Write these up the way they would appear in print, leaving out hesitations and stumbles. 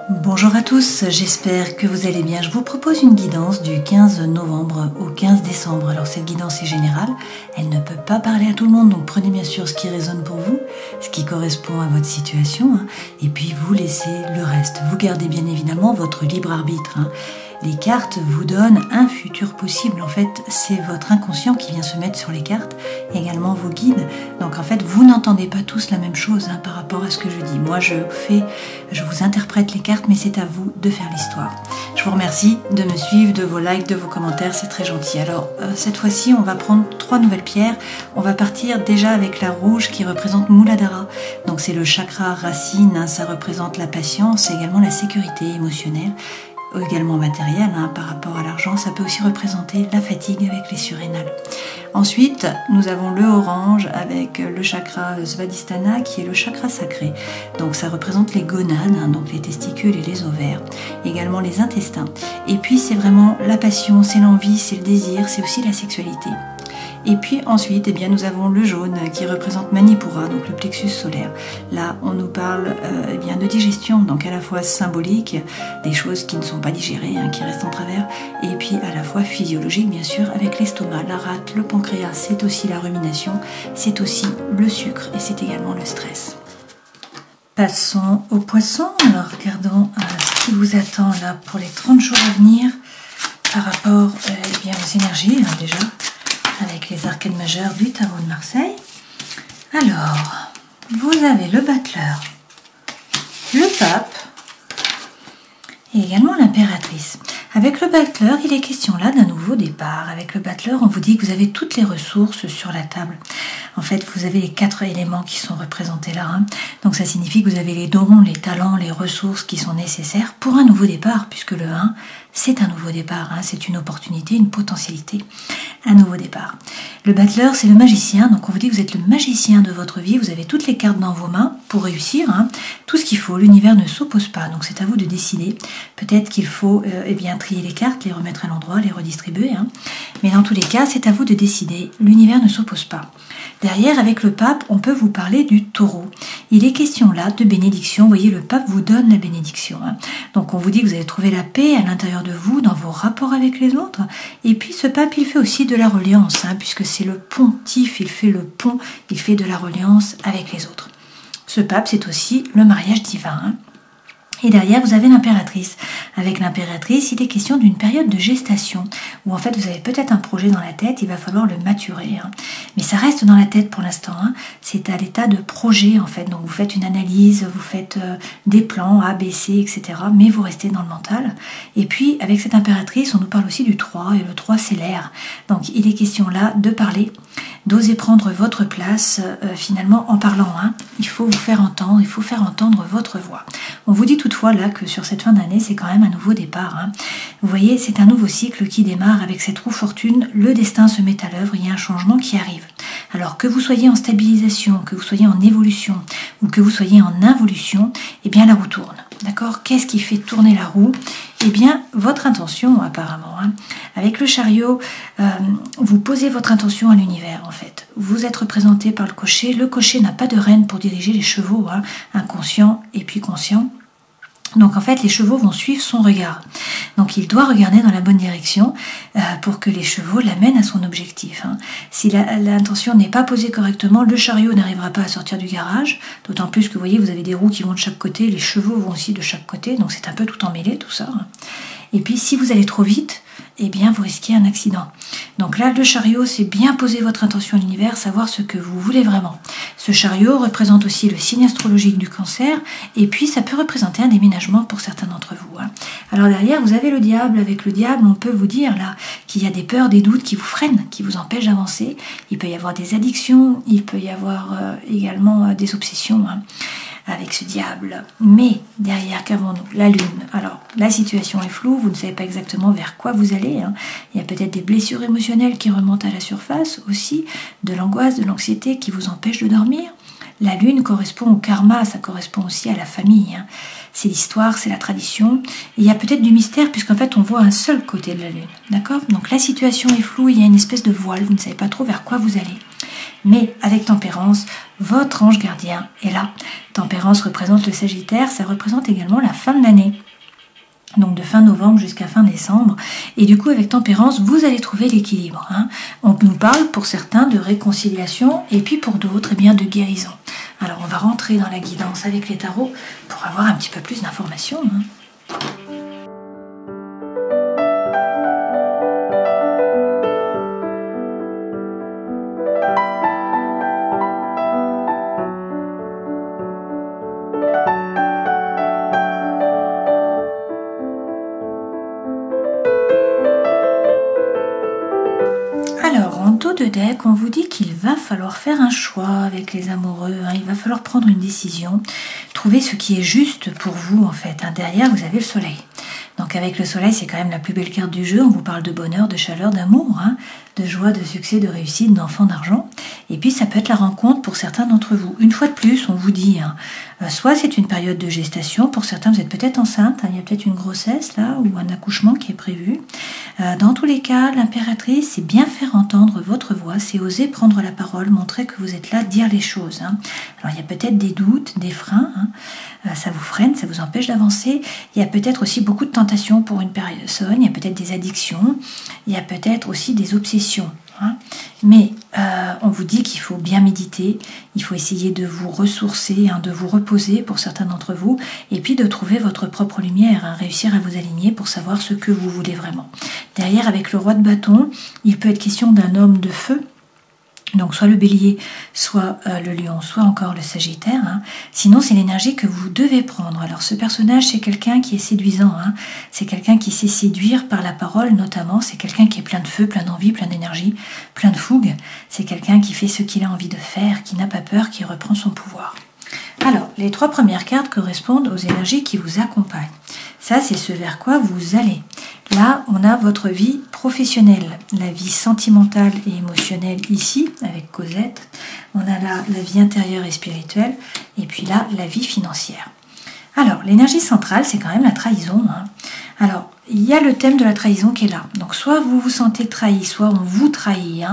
Bonjour à tous, j'espère que vous allez bien. Je vous propose une guidance du 15 novembre au 15 décembre. Alors cette guidance est générale, elle ne peut pas parler à tout le monde, donc prenez bien sûr ce qui résonne pour vous, ce qui correspond à votre situation, et puis vous laissez le reste. Vous gardez bien évidemment votre libre arbitre. Les cartes vous donnent un futur possible. En fait, c'est votre inconscient qui vient se mettre sur les cartes, également vos guides. Donc en fait, vous n'entendez pas tous la même chose par rapport à ce que je dis. Moi, je vous interprète les cartes, mais c'est à vous de faire l'histoire. Je vous remercie de me suivre, de vos likes, de vos commentaires, c'est très gentil. Alors, cette fois-ci, on va prendre 3 nouvelles pierres. On va partir déjà avec la rouge qui représente Muladhara. Donc c'est le chakra racine, ça représente la patience, également la sécurité émotionnelle, également matériel par rapport à l'argent. Ça peut aussi représenter la fatigue avec les surrénales. Ensuite, nous avons le orange avec le chakra Svadhisthana qui est le chakra sacré. Donc ça représente les gonades, donc les testicules et les ovaires, également les intestins. Et puis c'est vraiment la passion, c'est l'envie, c'est le désir, c'est aussi la sexualité. Et puis ensuite, nous avons le jaune qui représente Manipura, donc le plexus solaire. Là, on nous parle de digestion, donc à la fois symbolique, des choses qui ne sont pas digérées, qui restent en travers, et puis à la fois physiologique, bien sûr, avec l'estomac, la rate, le pancréas, c'est aussi la rumination, c'est aussi le sucre et c'est également le stress. Passons aux poissons. Alors regardons ce qui vous attend là pour les 30 jours à venir par rapport aux énergies, déjà, avec les arcanes majeures du tarot de Marseille. Alors, vous avez le battleur, le pape et également l'impératrice. Avec le battleur, il est question là d'un nouveau départ. Avec le battleur, on vous dit que vous avez toutes les ressources sur la table. En fait, vous avez les 4 éléments qui sont représentés là. Donc ça signifie que vous avez les dons, les talents, les ressources qui sont nécessaires pour un nouveau départ, puisque le 1, c'est un nouveau départ. C'est une opportunité, une potentialité, un nouveau départ. Le battleur, c'est le magicien. Donc on vous dit que vous êtes le magicien de votre vie. Vous avez toutes les cartes dans vos mains pour réussir. Tout ce qu'il faut. L'univers ne s'oppose pas. Donc c'est à vous de décider. Peut-être qu'il faut trier les cartes, les remettre à l'endroit, les redistribuer. Mais dans tous les cas, c'est à vous de décider. L'univers ne s'oppose pas. Derrière, avec le pape, on peut vous parler du taureau. Il est question là de bénédiction. Vous voyez, le pape vous donne la bénédiction. Donc on vous dit que vous allez trouver la paix à l'intérieur de vous, dans vos rapports avec les autres. Et puis ce pape, il fait aussi de la reliance, puisque c'est le pontife, il fait le pont, il fait de la reliance avec les autres. Ce pape, c'est aussi le mariage divin. Et derrière, vous avez l'impératrice. Avec l'impératrice, il est question d'une période de gestation où en fait vous avez peut-être un projet dans la tête, il va falloir le maturer. Mais ça reste dans la tête pour l'instant. C'est à l'état de projet en fait. Donc vous faites une analyse, vous faites des plans A, B, C, etc. Mais vous restez dans le mental. Et puis avec cette impératrice, on nous parle aussi du 3 et le 3 c'est l'air. Donc il est question là de parler, d'oser prendre votre place finalement en parlant. Il faut vous faire entendre, il faut faire entendre votre voix. On vous dit toutefois là que sur cette fin d'année, c'est quand même un nouveau départ. Vous voyez, c'est un nouveau cycle qui démarre avec cette roue fortune. Le destin se met à l'œuvre, il y a un changement qui arrive. Alors que vous soyez en stabilisation, que vous soyez en évolution ou que vous soyez en involution, la roue tourne. D'accord ? Qu'est-ce qui fait tourner la roue ? Votre intention apparemment. Avec le chariot, vous posez votre intention à l'univers en fait. Vous êtes représenté par le cocher. Le cocher n'a pas de rêne pour diriger les chevaux, inconscient et puis conscient. Donc en fait, les chevaux vont suivre son regard. Donc il doit regarder dans la bonne direction pour que les chevaux l'amènent à son objectif. Si l'intention n'est pas posée correctement, le chariot n'arrivera pas à sortir du garage. D'autant plus que vous voyez, vous avez des roues qui vont de chaque côté, les chevaux vont aussi de chaque côté. Donc c'est un peu tout emmêlé tout ça. Et puis si vous allez trop vite, vous risquez un accident. Donc là, le chariot, c'est bien poser votre intention à l'univers, savoir ce que vous voulez vraiment. Ce chariot représente aussi le signe astrologique du Cancer, et puis ça peut représenter un déménagement pour certains d'entre vous. Alors derrière, vous avez le diable. Avec le diable, on peut vous dire là qu'il y a des peurs, des doutes qui vous freinent, qui vous empêchent d'avancer. Il peut y avoir des addictions, il peut y avoir également des obsessions. Avec ce diable. Mais derrière, qu'avons-nous ? La lune. Alors, la situation est floue, vous ne savez pas exactement vers quoi vous allez. Il y a peut-être des blessures émotionnelles qui remontent à la surface aussi, de l'angoisse, de l'anxiété qui vous empêchent de dormir. La lune correspond au karma, ça correspond aussi à la famille. C'est l'histoire, c'est la tradition. Et il y a peut-être du mystère puisqu'en fait on voit un seul côté de la lune. D'accord ? Donc la situation est floue, il y a une espèce de voile, vous ne savez pas trop vers quoi vous allez. Mais avec tempérance, votre ange gardien est là. Tempérance représente le Sagittaire, ça représente également la fin de l'année. Donc de fin novembre jusqu'à fin décembre. Et du coup, avec Tempérance, vous allez trouver l'équilibre. On nous parle pour certains de réconciliation et puis pour d'autres, eh bien, de guérison. Alors on va rentrer dans la guidance avec les tarots pour avoir un petit peu plus d'informations. Alors, en dos de deck, on vous dit qu'il va falloir faire un choix avec les amoureux. Il va falloir prendre une décision, trouver ce qui est juste pour vous en fait. Derrière, vous avez le soleil. Donc avec le soleil, c'est quand même la plus belle carte du jeu. On vous parle de bonheur, de chaleur, d'amour, de joie, de succès, de réussite, d'enfant, d'argent. Et puis ça peut être la rencontre pour certains d'entre vous. Une fois de plus, on vous dit, soit c'est une période de gestation. Pour certains, vous êtes peut-être enceinte. Il y a peut-être une grossesse là ou un accouchement qui est prévu. Dans tous les cas, l'impératrice, c'est bien faire entendre votre voix. C'est oser prendre la parole, montrer que vous êtes là, dire les choses. Alors il y a peut-être des doutes, des freins. Ça vous freine, ça vous empêche d'avancer. Il y a peut-être aussi beaucoup de tentations pour une personne, il y a peut-être des addictions, il y a peut-être aussi des obsessions. Mais on vous dit qu'il faut bien méditer, il faut essayer de vous ressourcer, de vous reposer pour certains d'entre vous, et puis de trouver votre propre lumière, réussir à vous aligner pour savoir ce que vous voulez vraiment. Derrière, avec le roi de bâton, il peut être question d'un homme de feu, donc soit le bélier, soit le lion, soit encore le sagittaire. Sinon, c'est l'énergie que vous devez prendre. Alors ce personnage, c'est quelqu'un qui est séduisant. C'est quelqu'un qui sait séduire par la parole notamment. C'est quelqu'un qui est plein de feu, plein d'envie, plein d'énergie, plein de fougue. C'est quelqu'un qui fait ce qu'il a envie de faire, qui n'a pas peur, qui reprend son pouvoir. Alors, les 3 premières cartes correspondent aux énergies qui vous accompagnent. Ça, c'est ce vers quoi vous allez. Là, on a votre vie professionnelle, la vie sentimentale et émotionnelle ici, avec Cosette. On a là la vie intérieure et spirituelle, et puis là, la vie financière. Alors, l'énergie centrale, c'est quand même la trahison. Alors, il y a le thème de la trahison qui est là. Donc, soit vous vous sentez trahi, soit on vous trahit,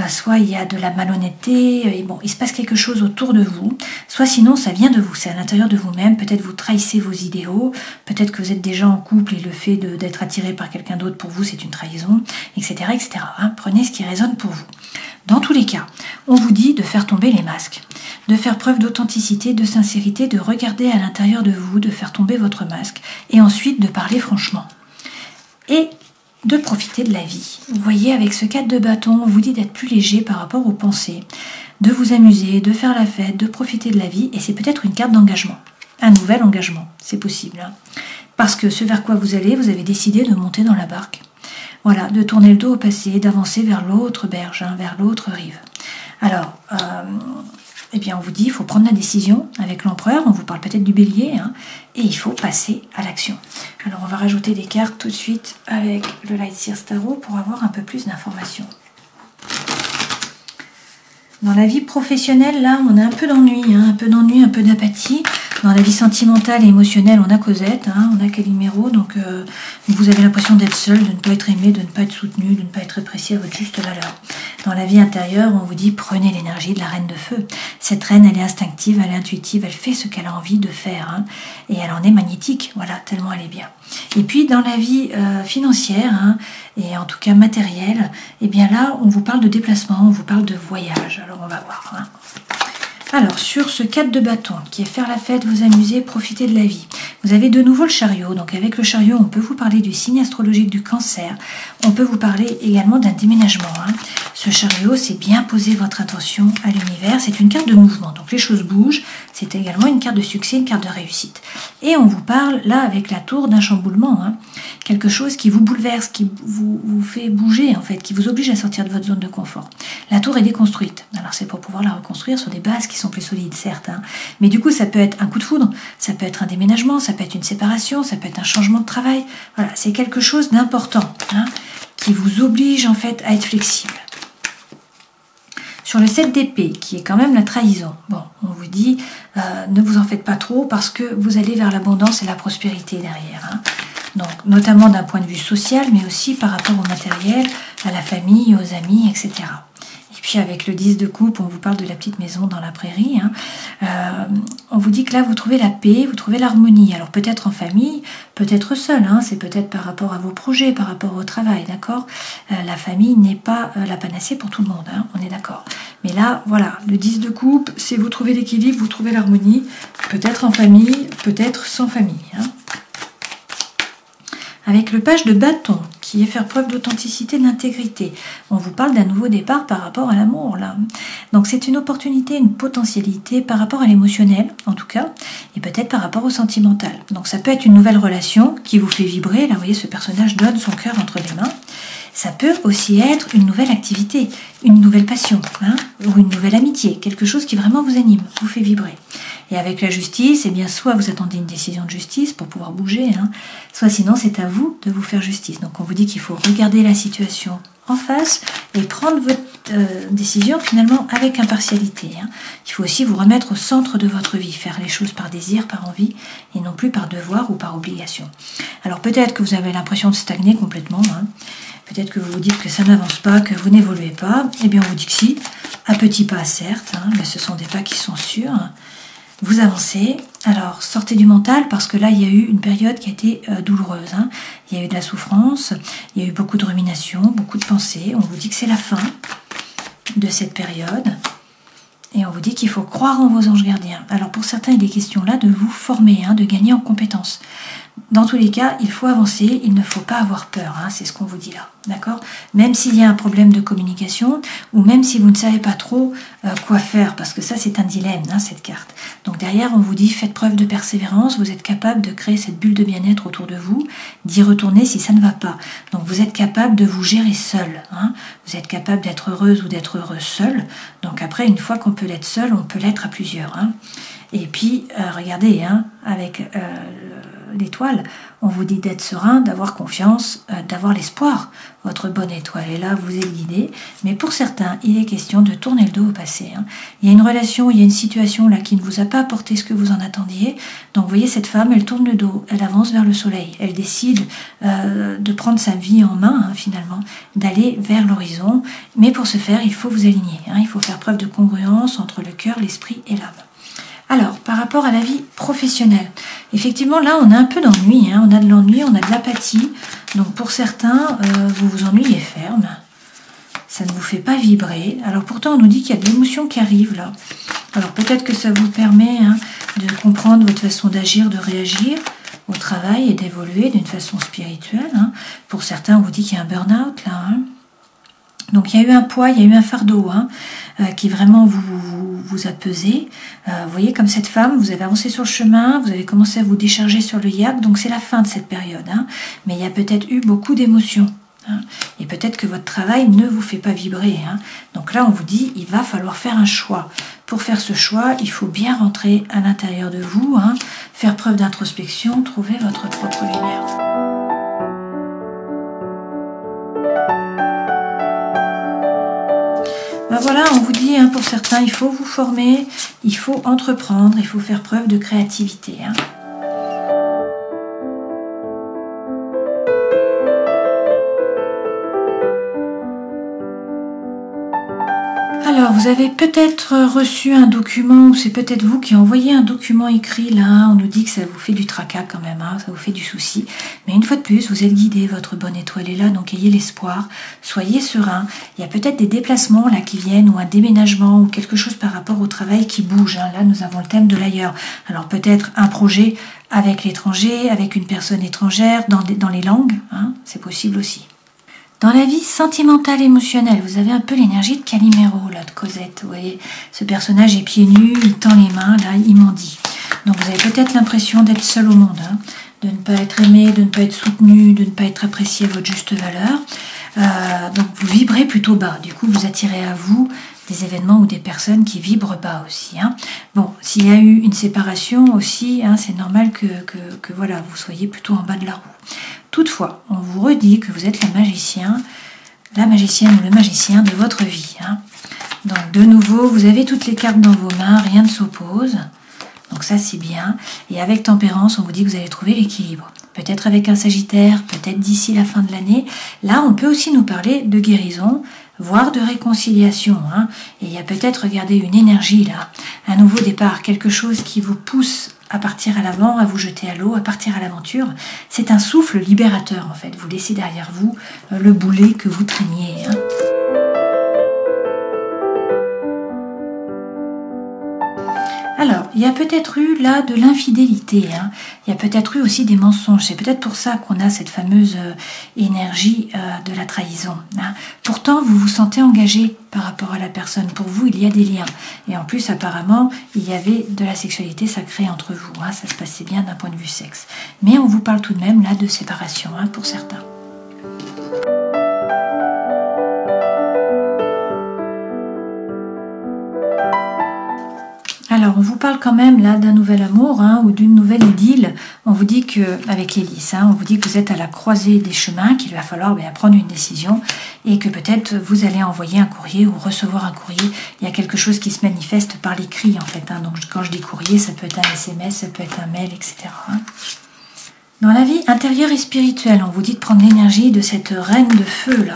soit il y a de la malhonnêteté, et bon, il se passe quelque chose autour de vous, soit sinon, ça vient de vous, c'est à l'intérieur de vous-même, peut-être vous trahissez vos idéaux, peut-être que vous êtes déjà en couple et le fait d'être attiré par quelqu'un d'autre pour vous, c'est une trahison, etc. etc. Prenez ce qui résonne pour vous. Dans tous les cas, on vous dit de faire tomber les masques, de faire preuve d'authenticité, de sincérité, de regarder à l'intérieur de vous, de faire tomber votre masque, et ensuite de parler franchement. Et de profiter de la vie. Vous voyez, avec ce 4 de bâton, on vous dit d'être plus léger par rapport aux pensées, de vous amuser, de faire la fête, de profiter de la vie, et c'est peut-être une carte d'engagement, un nouvel engagement, c'est possible. Parce que ce vers quoi vous allez, vous avez décidé de monter dans la barque. Voilà, de tourner le dos au passé, d'avancer vers l'autre berge, vers l'autre rive. Alors, eh bien, on vous dit, il faut prendre la décision avec l'empereur, on vous parle peut-être du bélier, et il faut passer à l'action. Alors, on va rajouter des cartes tout de suite avec le Light Seers Tarot pour avoir un peu plus d'informations. Dans la vie professionnelle, là, on a un peu d'ennui, un peu d'apathie. Dans la vie sentimentale et émotionnelle, on a Cosette, on a Calimero, donc vous avez l'impression d'être seul, de ne pas être aimé, de ne pas être soutenu, de ne pas être apprécié à votre juste valeur. Dans la vie intérieure, on vous dit prenez l'énergie de la reine de feu. Cette reine, elle est instinctive, elle est intuitive, elle fait ce qu'elle a envie de faire, et elle en est magnétique, voilà, tellement elle est bien. Et puis dans la vie financière, et en tout cas matérielle, et bien là, on vous parle de déplacement, on vous parle de voyage. Alors on va voir. Alors, sur ce 4 de bâton, qui est faire la fête, vous amuser, profiter de la vie, vous avez de nouveau le chariot. Donc avec le chariot, on peut vous parler du signe astrologique du cancer. On peut vous parler également d'un déménagement. Ce chariot, c'est bien poser votre attention à l'univers. C'est une carte de mouvement, donc les choses bougent. C'est également une carte de succès, une carte de réussite. Et on vous parle, là, avec la tour, d'un chamboulement. Quelque chose qui vous bouleverse, qui vous fait bouger, en fait, qui vous oblige à sortir de votre zone de confort. La tour est déconstruite. Alors c'est pour pouvoir la reconstruire sur des bases qui sont plus solides, certes. Mais du coup, ça peut être un coup de foudre, ça peut être un déménagement, ça peut être une séparation, ça peut être un changement de travail. Voilà, c'est quelque chose d'important, qui vous oblige, en fait, à être flexible. Sur le 7 d'épée, qui est quand même la trahison, bon, on vous dit, ne vous en faites pas trop parce que vous allez vers l'abondance et la prospérité derrière. Donc, notamment d'un point de vue social, mais aussi par rapport au matériel, à la famille, aux amis, etc. Et puis avec le 10 de coupe, on vous parle de la petite maison dans la prairie. On vous dit que là, vous trouvez la paix, vous trouvez l'harmonie. Alors peut-être en famille, peut-être seul. C'est peut-être par rapport à vos projets, par rapport au travail, d'accord. La famille n'est pas la panacée pour tout le monde, on est d'accord. Mais là, voilà, le 10 de coupe, c'est vous trouvez l'équilibre, vous trouvez l'harmonie. Peut-être en famille, peut-être sans famille. Avec le page de bâton, qui est faire preuve d'authenticité, d'intégrité. On vous parle d'un nouveau départ par rapport à l'amour, là. Donc c'est une opportunité, une potentialité par rapport à l'émotionnel, en tout cas, et peut-être par rapport au sentimental. Donc ça peut être une nouvelle relation qui vous fait vibrer. Là, vous voyez, ce personnage donne son cœur entre les mains. Ça peut aussi être une nouvelle activité, une nouvelle passion, ou une nouvelle amitié, quelque chose qui vraiment vous anime, vous fait vibrer. Et avec la justice, eh bien, soit vous attendez une décision de justice pour pouvoir bouger, soit sinon c'est à vous de vous faire justice. Donc on vous dit qu'il faut regarder la situation en face et prendre votre décision finalement avec impartialité. Il faut aussi vous remettre au centre de votre vie, faire les choses par désir, par envie, et non plus par devoir ou par obligation. Alors peut-être que vous avez l'impression de stagner complètement, peut-être que vous vous dites que ça n'avance pas, que vous n'évoluez pas. Eh bien on vous dit que si, à petits pas certes, mais ce sont des pas qui sont sûrs. Vous avancez, alors sortez du mental parce que là il y a eu une période qui a été douloureuse. Il y a eu de la souffrance, il y a eu beaucoup de ruminations, beaucoup de pensées. On vous dit que c'est la fin de cette période et on vous dit qu'il faut croire en vos anges gardiens. Alors pour certains il est question là de vous former, de gagner en compétences. Dans tous les cas, il faut avancer, il ne faut pas avoir peur, c'est ce qu'on vous dit là, d'accord? Même s'il y a un problème de communication, ou même si vous ne savez pas trop quoi faire, parce que ça c'est un dilemme, cette carte. Donc derrière, on vous dit, faites preuve de persévérance, vous êtes capable de créer cette bulle de bien-être autour de vous, d'y retourner si ça ne va pas. Donc vous êtes capable de vous gérer seul, vous êtes capable d'être heureuse ou d'être heureux seul. Donc après, une fois qu'on peut l'être seul, on peut l'être à plusieurs. Et puis, regardez, avec l'étoile, on vous dit d'être serein, d'avoir confiance, d'avoir l'espoir. Votre bonne étoile est là, vous êtes guidé. Mais pour certains, il est question de tourner le dos au passé. Il y a une relation, il y a une situation là qui ne vous a pas apporté ce que vous en attendiez. Donc vous voyez, cette femme, elle tourne le dos, elle avance vers le soleil. Elle décide de prendre sa vie en main, finalement, d'aller vers l'horizon. Mais pour ce faire, il faut vous aligner. Il faut faire preuve de congruence entre le cœur, l'esprit et l'âme. Alors, par rapport à la vie professionnelle, effectivement, là, on a un peu d'ennui, on a de l'ennui, on a de l'apathie. Donc, pour certains, vous vous ennuyez ferme, ça ne vous fait pas vibrer. Alors, pourtant, on nous dit qu'il y a de l'émotion qui arrive, là. Alors, peut-être que ça vous permet de comprendre votre façon d'agir, de réagir au travail et d'évoluer d'une façon spirituelle. Pour certains, on vous dit qu'il y a un burn-out, là. Donc, il y a eu un poids, il y a eu un fardeau, qui vraiment vous a pesé. Vous voyez, comme cette femme, vous avez avancé sur le chemin, vous avez commencé à vous décharger sur le yak, donc c'est la fin de cette période. Mais il y a peut-être eu beaucoup d'émotions. Et peut-être que votre travail ne vous fait pas vibrer. Donc là, on vous dit, il va falloir faire un choix. Pour faire ce choix, il faut bien rentrer à l'intérieur de vous, faire preuve d'introspection, trouver votre propre lumière. Voilà, on vous dit, pour certains, il faut vous former, il faut entreprendre, il faut faire preuve de créativité. Alors, vous avez peut-être reçu un document, ou c'est peut-être vous qui envoyez un document écrit là, on nous dit que ça vous fait du tracas quand même, ça vous fait du souci. Mais une fois de plus, vous êtes guidé, votre bonne étoile est là, donc ayez l'espoir, soyez serein. Il y a peut-être des déplacements là qui viennent, ou un déménagement, ou quelque chose par rapport au travail qui bouge. Là, nous avons le thème de l'ailleurs. Alors peut-être un projet avec l'étranger, avec une personne étrangère, dans les langues, c'est possible aussi. Dans la vie sentimentale émotionnelle, vous avez un peu l'énergie de Calimero, là, de Cosette. Vous voyez, ce personnage est pieds nus, il tend les mains, là, il mendie. Donc vous avez peut-être l'impression d'être seul au monde, de ne pas être aimé, de ne pas être soutenu, de ne pas être apprécié à votre juste valeur. Donc vous vibrez plutôt bas. Du coup, vous attirez à vous des événements ou des personnes qui vibrent bas aussi. Bon, s'il y a eu une séparation aussi, c'est normal que voilà, vous soyez plutôt en bas de la roue. Toutefois, on vous redit que vous êtes la magicienne ou le magicien de votre vie. Donc de nouveau, vous avez toutes les cartes dans vos mains, rien ne s'oppose. Donc ça c'est bien. Et avec tempérance, on vous dit que vous allez trouver l'équilibre. Peut-être avec un Sagittaire, peut-être d'ici la fin de l'année. Là, on peut aussi nous parler de guérison voire de réconciliation. Hein. Et il y a peut-être, regardez, une énergie là, un nouveau départ, quelque chose qui vous pousse à partir à l'avant, à vous jeter à l'eau, à partir à l'aventure. C'est un souffle libérateur en fait. Vous laissez derrière vous le boulet que vous traîniez. Hein. Alors, il y a peut-être eu là de l'infidélité, hein. Il y a peut-être eu aussi des mensonges. C'est peut-être pour ça qu'on a cette fameuse énergie de la trahison. Hein. Pourtant, vous vous sentez engagé par rapport à la personne. Pour vous, il y a des liens. Et en plus, apparemment, il y avait de la sexualité sacrée entre vous. Hein. Ça se passait bien d'un point de vue sexe. Mais on vous parle tout de même là de séparation, hein, pour certains. Alors, on vous parle quand même là d'un nouvel amour, hein, ou d'une nouvelle idylle. On vous dit que, avec l'hélice, hein, on vous dit que vous êtes à la croisée des chemins, qu'il va falloir prendre une décision et que peut-être vous allez envoyer un courrier ou recevoir un courrier. Il y a quelque chose qui se manifeste par l'écrit en fait. Hein. Donc, quand je dis courrier, ça peut être un SMS, ça peut être un mail, etc. Hein. Dans la vie intérieure et spirituelle, on vous dit de prendre l'énergie de cette reine de feu là.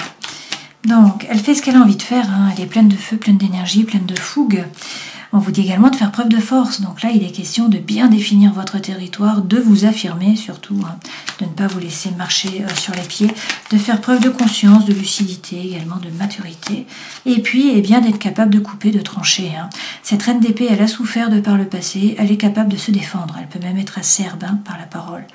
Donc, elle fait ce qu'elle a envie de faire. Hein. Elle est pleine de feu, pleine d'énergie, pleine de fougue. On vous dit également de faire preuve de force. Donc là, il est question de bien définir votre territoire, de vous affirmer surtout, hein, de ne pas vous laisser marcher sur les pieds, de faire preuve de conscience, de lucidité, également de maturité. Et puis, eh bien, d'être capable de couper, de trancher. Hein. Cette reine d'épée, elle a souffert de par le passé, elle est capable de se défendre. Elle peut même être acerbe, hein, par la parole.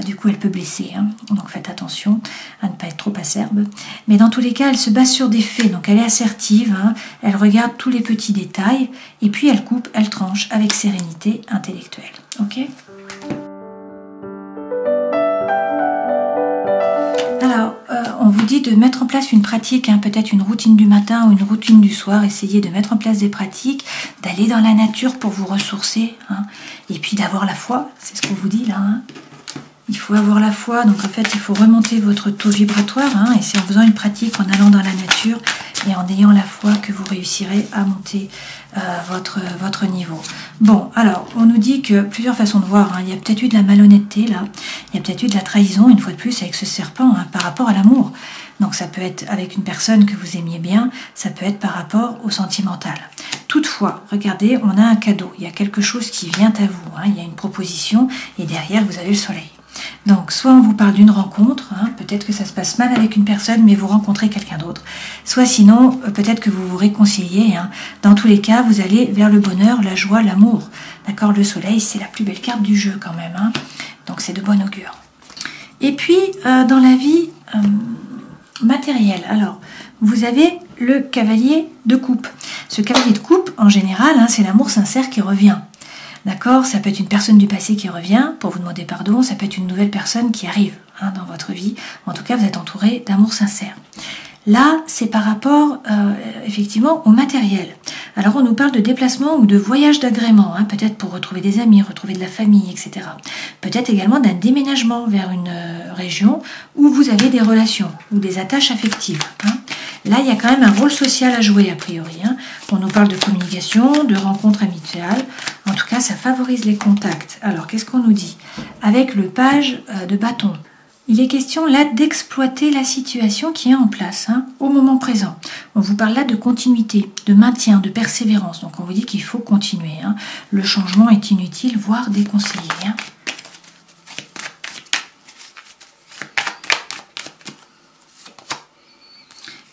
Du coup, elle peut blesser, hein. Donc faites attention à ne pas être trop acerbe. Mais dans tous les cas, elle se base sur des faits, donc elle est assertive, hein. Elle regarde tous les petits détails, et puis elle coupe, elle tranche avec sérénité intellectuelle. Ok ? Alors, on vous dit de mettre en place une pratique, hein, peut-être une routine du matin ou une routine du soir. Essayez de mettre en place des pratiques, d'aller dans la nature pour vous ressourcer, hein, et puis d'avoir la foi, c'est ce qu'on vous dit là, hein. Il faut avoir la foi, donc en fait il faut remonter votre taux vibratoire, hein, et c'est en faisant une pratique, en allant dans la nature et en ayant la foi que vous réussirez à monter votre niveau. Bon, alors on nous dit que plusieurs façons de voir, hein, il y a peut-être eu de la malhonnêteté là, il y a peut-être eu de la trahison, une fois de plus avec ce serpent, hein, par rapport à l'amour. Donc ça peut être avec une personne que vous aimiez bien, ça peut être par rapport au sentimental. Toutefois, regardez, on a un cadeau, il y a quelque chose qui vient à vous, hein, il y a une proposition et derrière vous avez le soleil. Donc, soit on vous parle d'une rencontre, hein, peut-être que ça se passe mal avec une personne, mais vous rencontrez quelqu'un d'autre. Soit sinon, peut-être que vous vous réconciliez. Hein. Dans tous les cas, vous allez vers le bonheur, la joie, l'amour. D'accord ? Le soleil, c'est la plus belle carte du jeu quand même. Hein. Donc, c'est de bon augure. Et puis, dans la vie matérielle, alors, vous avez le cavalier de coupe. Ce cavalier de coupe, en général, hein, c'est l'amour sincère qui revient. D'accord, ça peut être une personne du passé qui revient pour vous demander pardon, ça peut être une nouvelle personne qui arrive, hein, dans votre vie. En tout cas, vous êtes entouré d'amour sincère. Là, c'est par rapport, effectivement, au matériel. Alors, on nous parle de déplacement ou de voyage d'agrément, hein, peut-être pour retrouver des amis, retrouver de la famille, etc. Peut-être également d'un déménagement vers une région où vous avez des relations ou des attaches affectives. Hein. Là, il y a quand même un rôle social à jouer, a priori. Hein. On nous parle de communication, de rencontres amicales. En tout cas, ça favorise les contacts. Alors, qu'est-ce qu'on nous dit ? Avec le page de bâton, il est question là d'exploiter la situation qui est en place, hein, au moment présent. On vous parle là de continuité, de maintien, de persévérance. Donc, on vous dit qu'il faut continuer. Hein. Le changement est inutile, voire déconseillé. Hein.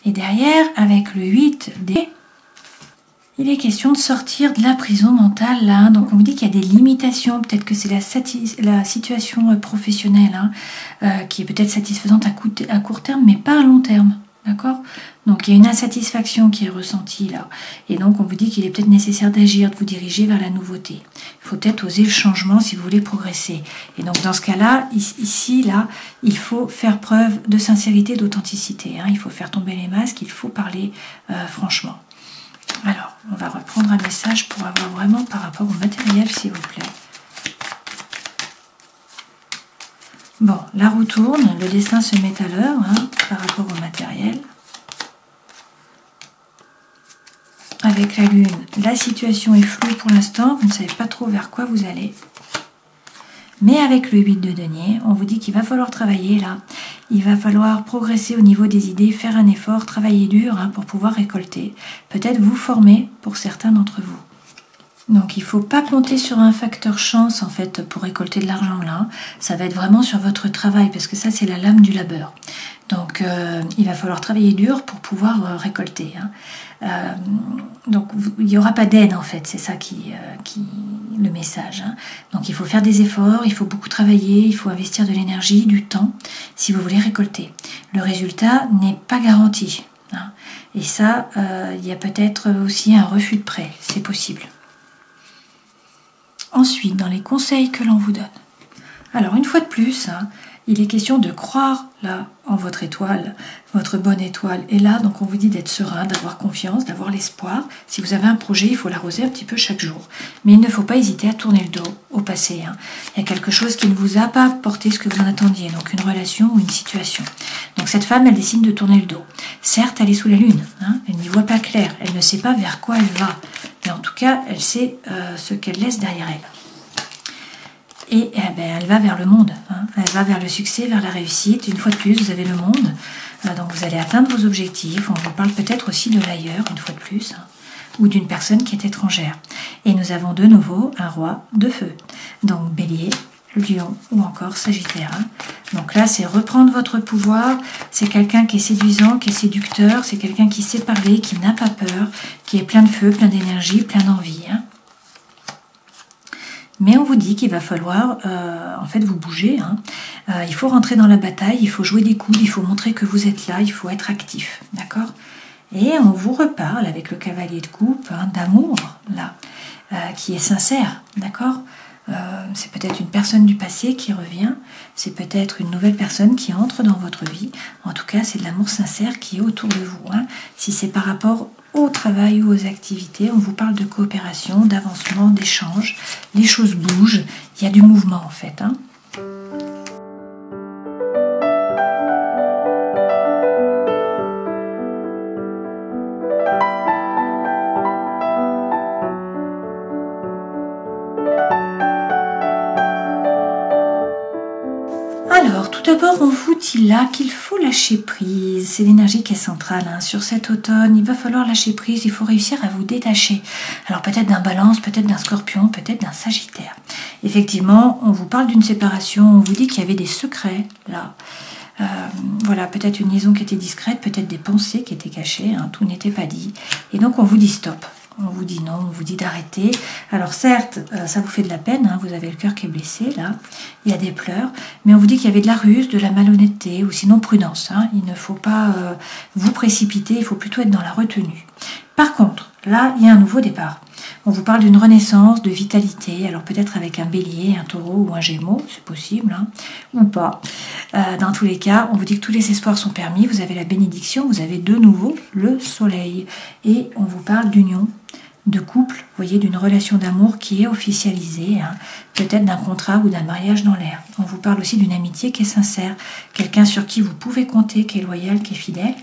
Et derrière, avec le 8D, il est question de sortir de la prison mentale, là. Donc on vous dit qu'il y a des limitations. Peut-être que c'est la situation professionnelle, hein, qui est peut-être satisfaisante à court terme, mais pas à long terme. D'accord ? Donc il y a une insatisfaction qui est ressentie là. Et donc on vous dit qu'il est peut-être nécessaire d'agir, de vous diriger vers la nouveauté. Il faut peut-être oser le changement si vous voulez progresser. Et donc dans ce cas-là, ici, là, il faut faire preuve de sincérité, d'authenticité. Hein. Il faut faire tomber les masques, il faut parler franchement. Alors, on va reprendre un message pour avoir vraiment par rapport au matériel, s'il vous plaît. Bon, la roue tourne, le destin se met à l'heure, hein, par rapport au matériel. Avec la lune, la situation est floue pour l'instant, vous ne savez pas trop vers quoi vous allez. Mais avec le 8 de denier, on vous dit qu'il va falloir travailler là. il va falloir progresser au niveau des idées, faire un effort, travailler dur pour pouvoir récolter. Peut-être vous former pour certains d'entre vous. Donc il ne faut pas compter sur un facteur chance en fait pour récolter de l'argent là. Ça va être vraiment sur votre travail parce que ça c'est la lame du labeur. Donc il va falloir travailler dur pour pouvoir récolter. Donc il n'y aura pas d'aide en fait, c'est ça qui le message. Donc il faut faire des efforts, il faut beaucoup travailler, il faut investir de l'énergie, du temps si vous voulez récolter. Le résultat n'est pas garanti. Et ça, il y a peut-être aussi un refus de prêt, c'est possible. Ensuite, dans les conseils que l'on vous donne. Alors, une fois de plus, il est question de croire là en votre étoile, votre bonne étoile est là, donc on vous dit d'être serein, d'avoir confiance, d'avoir l'espoir. Si vous avez un projet, il faut l'arroser un petit peu chaque jour. Mais il ne faut pas hésiter à tourner le dos au passé. Il y a quelque chose qui ne vous a pas apporté ce que vous en attendiez, donc une relation ou une situation. Donc cette femme, elle décide de tourner le dos. Certes, elle est sous la lune, elle n'y voit pas clair, elle ne sait pas vers quoi elle va. Mais en tout cas, elle sait ce qu'elle laisse derrière elle. Et elle va vers le monde, elle va vers le succès, vers la réussite. Une fois de plus, vous avez le monde, donc vous allez atteindre vos objectifs. On vous parle peut-être aussi de l'ailleurs, une fois de plus, ou d'une personne qui est étrangère. Et nous avons de nouveau un roi de feu, donc Bélier, Lion ou encore Sagittaire. Donc là, c'est reprendre votre pouvoir. C'est quelqu'un qui est séduisant, qui est séducteur. C'est quelqu'un qui sait parler, qui n'a pas peur, qui est plein de feu, plein d'énergie, plein d'envie. Mais on vous dit qu'il va falloir en fait vous bouger. Il faut rentrer dans la bataille, il faut jouer des coudes, il faut montrer que vous êtes là, il faut être actif. D'accord ? Et on vous reparle avec le cavalier de coupe d'amour, là, qui est sincère. D'accord ? C'est peut-être une personne du passé qui revient, c'est peut-être une nouvelle personne qui entre dans votre vie. En tout cas, c'est de l'amour sincère qui est autour de vous. Si c'est par rapport au travail ou aux activités, on vous parle de coopération, d'avancement, d'échange. Les choses bougent, il y a du mouvement en fait. Alors, tout d'abord, on vous dit là qu'il faut lâcher prise. C'est l'énergie qui est centrale. Sur cet automne, il va falloir lâcher prise. Il faut réussir à vous détacher. Alors, peut-être d'un Balance, peut-être d'un Scorpion, peut-être d'un Sagittaire. Effectivement, on vous parle d'une séparation. On vous dit qu'il y avait des secrets là. Voilà, peut-être une liaison qui était discrète, peut-être des pensées qui étaient cachées. Tout n'était pas dit. Et donc, on vous dit stop. On vous dit non, on vous dit d'arrêter. Alors certes, ça vous fait de la peine, vous avez le cœur qui est blessé, là, il y a des pleurs, mais on vous dit qu'il y avait de la ruse, de la malhonnêteté, ou sinon prudence. Il ne faut pas vous précipiter, il faut plutôt être dans la retenue. Par contre, là, il y a un nouveau départ. On vous parle d'une renaissance, de vitalité, alors peut-être avec un bélier, un taureau ou un gémeau, c'est possible, ou pas. Dans tous les cas, on vous dit que tous les espoirs sont permis, vous avez la bénédiction, vous avez de nouveau le soleil. Et on vous parle d'union, de couple, vous voyez, d'une relation d'amour qui est officialisée, peut-être d'un contrat ou d'un mariage dans l'air. On vous parle aussi d'une amitié qui est sincère, quelqu'un sur qui vous pouvez compter, qui est loyal, qui est fidèle.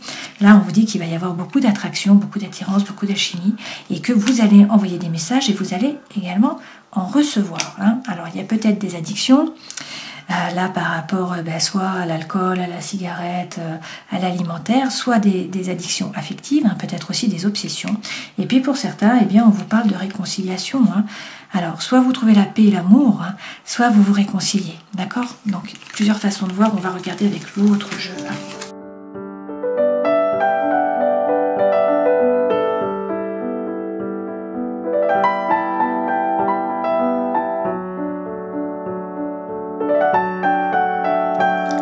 Là, on vous dit qu'il va y avoir beaucoup d'attraction, beaucoup d'attirance, beaucoup d'alchimie, et que vous allez envoyer des messages et vous allez également en recevoir. Alors, il y a peut-être des addictions, là par rapport soit à l'alcool, à la cigarette, à l'alimentaire, soit des addictions affectives, peut-être aussi des obsessions. Et puis pour certains, on vous parle de réconciliation. Alors, soit vous trouvez la paix et l'amour, soit vous vous réconciliez. D'accord ? Donc, plusieurs façons de voir, on va regarder avec l'autre jeu.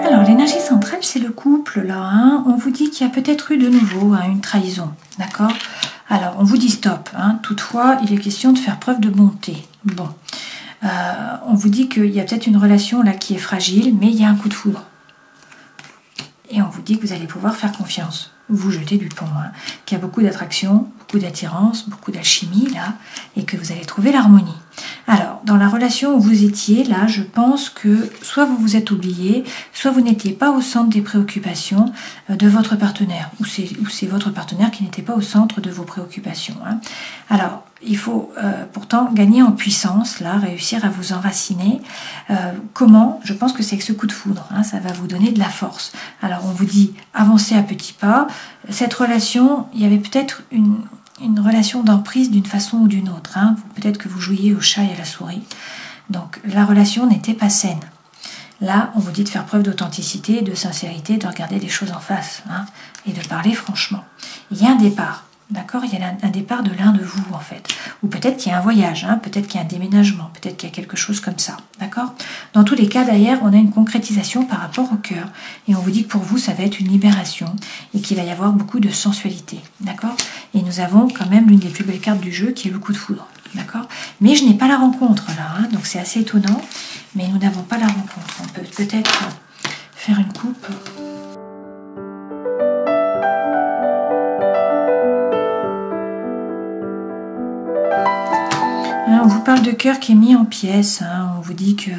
Alors, l'énergie centrale, c'est le couple, là. On vous dit qu'il y a peut-être eu de nouveau une trahison, d'accord ? Alors, on vous dit stop. Toutefois, il est question de faire preuve de bonté. Bon. On vous dit qu'il y a peut-être une relation là qui est fragile, mais il y a un coup de foudre. Et on vous dit que vous allez pouvoir faire confiance. Vous jetez du pont, qu'il y a beaucoup d'attraction, beaucoup d'attirance, beaucoup d'alchimie, là, et que vous allez trouver l'harmonie. Alors, Alors, dans la relation où vous étiez, là, je pense que soit vous vous êtes oublié, soit vous n'étiez pas au centre des préoccupations de votre partenaire, ou c'est votre partenaire qui n'était pas au centre de vos préoccupations. Hein. Alors, il faut pourtant gagner en puissance, là, réussir à vous enraciner. Comment? Je pense que c'est avec ce coup de foudre, hein, ça va vous donner de la force. Alors, on vous dit avancez à petits pas. Cette relation, il y avait peut-être une relation d'emprise d'une façon ou d'une autre. Hein. Peut-être que vous jouiez au chat et à la souris. Donc, la relation n'était pas saine. Là, on vous dit de faire preuve d'authenticité, de sincérité, de regarder les choses en face, hein, et de parler franchement. Il y a un départ. D'accord, il y a un départ de l'un de vous en fait. Ou peut-être qu'il y a un voyage, hein, peut-être qu'il y a un déménagement, peut-être qu'il y a quelque chose comme ça. D'accord. Dans tous les cas, d'ailleurs, on a une concrétisation par rapport au cœur. Et on vous dit que pour vous, ça va être une libération et qu'il va y avoir beaucoup de sensualité. D'accord. Et nous avons quand même l'une des plus belles cartes du jeu qui est le coup de foudre. D'accord. Mais je n'ai pas la rencontre là, hein, donc c'est assez étonnant. Mais nous n'avons pas la rencontre. On peut peut-être faire une coupe. On vous parle de cœur qui est mis en pièces, hein. On vous dit que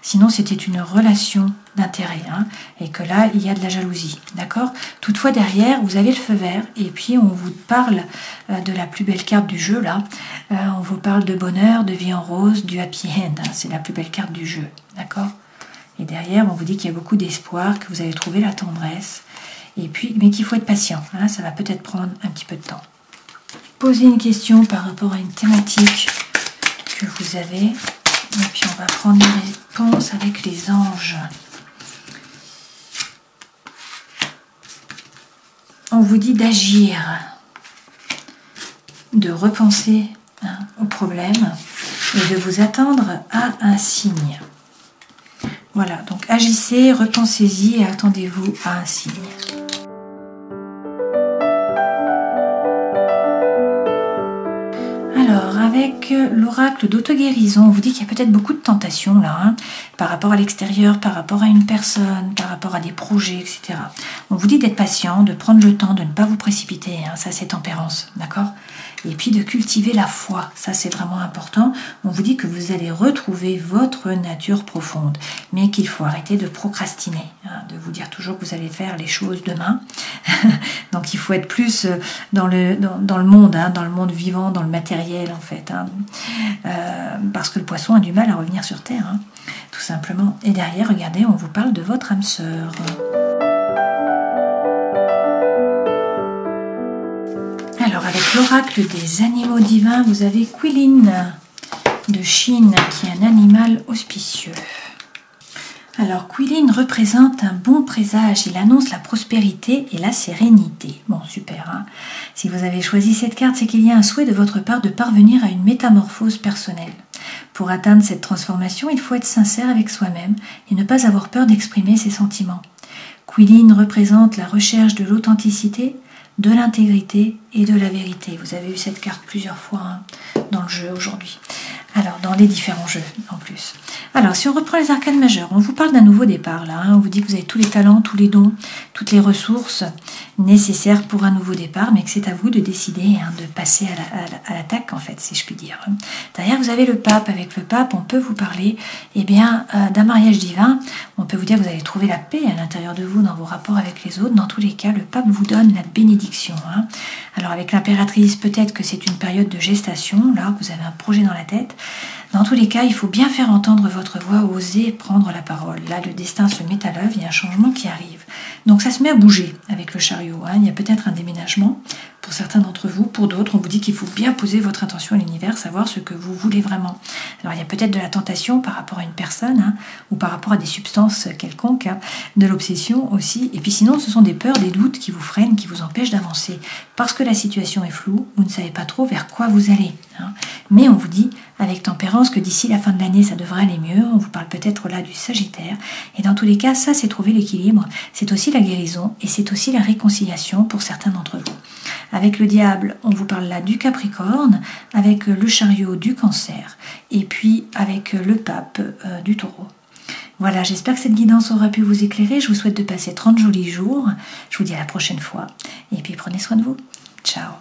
sinon c'était une relation d'intérêt, hein, et que là il y a de la jalousie, d'accord. Toutefois derrière vous avez le feu vert et puis on vous parle de la plus belle carte du jeu là, on vous parle de bonheur, de vie en rose, du happy end, hein. C'est la plus belle carte du jeu, d'accord. Et derrière on vous dit qu'il y a beaucoup d'espoir, que vous allez trouver la tendresse, et puis mais qu'il faut être patient, hein, ça va peut-être prendre un petit peu de temps. Posez une question par rapport à une thématique que vous avez, et puis on va prendre une réponse avec les anges. On vous dit d'agir, de repenser, hein, au problème et de vous attendre à un signe. Voilà, donc agissez, repensez-y et attendez-vous à un signe. Alors, avec l'oracle d'auto-guérison, on vous dit qu'il y a peut-être beaucoup de tentations là, hein, par rapport à l'extérieur, par rapport à une personne, par rapport à des projets, etc. On vous dit d'être patient, de prendre le temps, de ne pas vous précipiter, hein, ça c'est tempérance, d'accord? Et puis de cultiver la foi, ça c'est vraiment important. On vous dit que vous allez retrouver votre nature profonde, mais qu'il faut arrêter de procrastiner, hein, de vous dire toujours que vous allez faire les choses demain. Donc il faut être plus dans le monde, hein, dans le monde vivant, dans le matériel en fait, hein, parce que le poisson a du mal à revenir sur terre, hein, tout simplement. Et derrière, regardez, on vous parle de votre âme sœur. Alors avec l'oracle des animaux divins, vous avez Quilin de Chine, qui est un animal auspicieux. Alors Quilin représente un bon présage, il annonce la prospérité et la sérénité. Bon, super, hein. Si vous avez choisi cette carte, c'est qu'il y a un souhait de votre part de parvenir à une métamorphose personnelle. Pour atteindre cette transformation, il faut être sincère avec soi-même et ne pas avoir peur d'exprimer ses sentiments. Quilin représente la recherche de l'authenticité, de l'intégrité et de la vérité. Vous avez eu cette carte plusieurs fois, hein, dans le jeu aujourd'hui. Alors, dans les différents jeux en plus. Alors, si on reprend les arcanes majeures, on vous parle d'un nouveau départ là, hein. On vous dit que vous avez tous les talents, tous les dons, toutes les ressources nécessaires pour un nouveau départ, mais que c'est à vous de décider, hein, de passer à l'attaque en fait, si je puis dire. Derrière, vous avez le pape. Avec le pape, on peut vous parler d'un mariage divin. On peut vous dire que vous allez trouver la paix à l'intérieur de vous dans vos rapports avec les autres. Dans tous les cas, le pape vous donne la bénédiction, hein. Alors avec l'impératrice, peut-être que c'est une période de gestation, là, vous avez un projet dans la tête. Dans tous les cas, il faut bien faire entendre votre voix, oser prendre la parole. Là, le destin se met à l'œuvre, il y a un changement qui arrive. Donc ça se met à bouger avec le chariot, hein. Il y a peut-être un déménagement pour certains d'entre vous. Pour d'autres, on vous dit qu'il faut bien poser votre intention à l'univers, savoir ce que vous voulez vraiment. Alors il y a peut-être de la tentation par rapport à une personne, hein, ou par rapport à des substances quelconques, hein, de l'obsession aussi. Et puis sinon, ce sont des peurs, des doutes qui vous freinent, qui vous empêchent d'avancer. Parce que la situation est floue, vous ne savez pas trop vers quoi vous allez, hein. Mais on vous dit avec tempérance que d'ici la fin de l'année, ça devrait aller mieux. On vous parle peut-être là du Sagittaire. Et dans tous les cas, ça, c'est trouver l'équilibre. C'est aussi la guérison et c'est aussi la réconciliation pour certains d'entre vous. Avec le diable, on vous parle là du Capricorne, avec le chariot du Cancer et puis avec le pape du Taureau. Voilà, j'espère que cette guidance aura pu vous éclairer. Je vous souhaite de passer 30 jolis jours. Je vous dis à la prochaine fois. Et puis prenez soin de vous. Ciao.